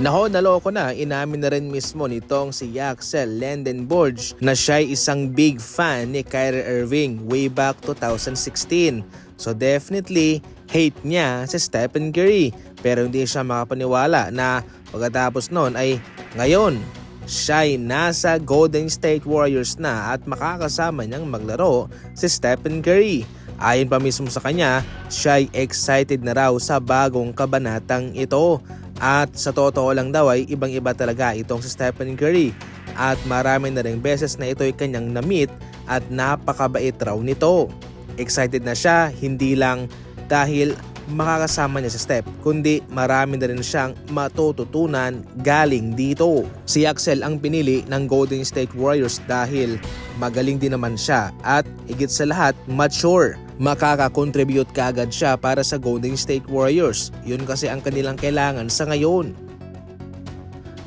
Nako, naloko na. Inamin na rin mismo nitong si Axel Lendenborg na siya'y isang big fan ni Kyrie Irving way back 2016. So definitely, hate niya si Stephen Curry. Pero hindi siya makapaniwala na pagkatapos noon ay ngayon, siya'y nasa Golden State Warriors na at makakasama niyang maglaro si Stephen Curry. Ayon pa mismo sa kanya, siya'y excited na raw sa bagong kabanatang ito. At sa totoo lang daw ay ibang-iba talaga itong si Stephen Curry at marami na ring beses na ito'y kanyang na-meet at napakabait raw nito. Excited na siya hindi lang dahil makakasama niya si Steph kundi marami na rin siyang matututunan galing dito. Si Axel ang pinili ng Golden State Warriors dahil magaling din naman siya at higit sa lahat mature. Makaka-contribute kaagad siya para sa Golden State Warriors. Yun kasi ang kanilang kailangan sa ngayon.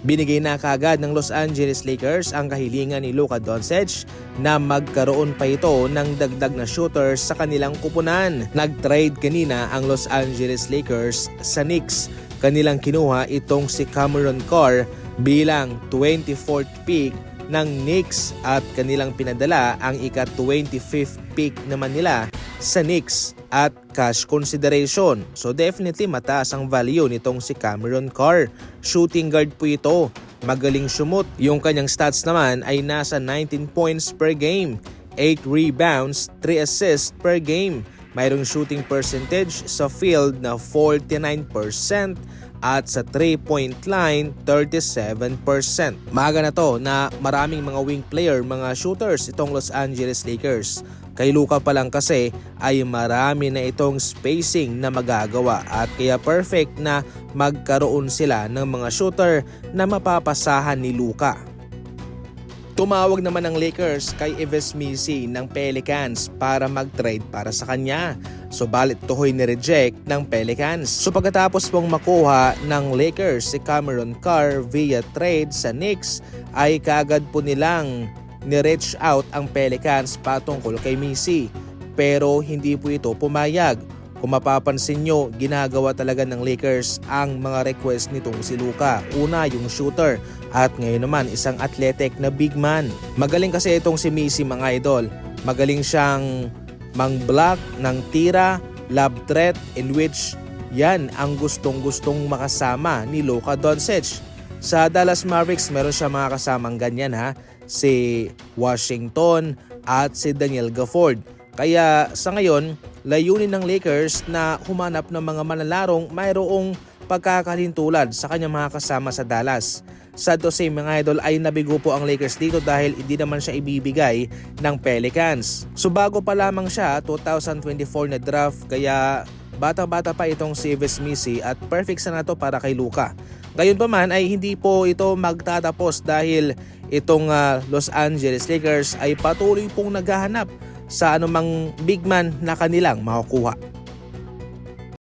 Binigay na kaagad ng Los Angeles Lakers ang kahilingan ni Luka Doncic na magkaroon pa ito ng dagdag na shooter sa kanilang kupunan. Nag-trade kanina ang Los Angeles Lakers sa Knicks. Kanilang kinuha itong si Cameron Carr bilang 24th pick ng Knicks at kanilang pinadala ang ika-25th pick naman nila sa Knicks at cash consideration. So definitely mataas ang value nitong si Cameron Carr. Shooting guard po ito. Magaling shumot. Yung kanyang stats naman ay nasa 19 points per game, 8 rebounds, 3 assists per game. Mayroong shooting percentage sa field na 49% at sa 3-point line 37%. Maaga na to na maraming mga wing player, mga shooters itong Los Angeles Lakers. Kay Luka pa lang kasi ay marami na itong spacing na magagawa at kaya perfect na magkaroon sila ng mga shooter na mapapasahan ni Luka. Tumawag naman ng Lakers kay Yves Missi ng Pelicans para mag-trade para sa kanya. Subalit ito'y nireject ng Pelicans. So pagkatapos pong makuha ng Lakers si Cameron Carr via trade sa Knicks ay kaagad po nilang ni-reach out ang Pelicans patungkol kay Missi. Pero hindi po ito pumayag. Kung mapapansin nyo, ginagawa talaga ng Lakers ang mga request nitong si Luka. Una, yung shooter at ngayon naman isang athletic na big man. Magaling kasi itong si Missi mga idol. Magaling siyang mang-block ng tira, lob threat in which yan ang gustong-gustong makasama ni Luka Doncic. Sa Dallas Mavericks meron siya mga kasamang ganyan si Washington at si Daniel Gafford. Kaya sa ngayon, layunin ng Lakers na humanap ng mga manalarong mayroong pagkakalintulad sa kanyang mga kasama sa Dallas. Sad to say mga idol ay nabigo po ang Lakers dito dahil hindi naman siya ibibigay ng Pelicans. So bago pa lamang siya, 2024 na draft kaya bata-bata pa itong si Yves Missi at perfect sa nato para kay Luka. Gayon pa man ay hindi po ito magtatapos dahil itong Los Angeles Lakers ay patuloy pong naghahanap sa anumang big man na kanilang makukuha.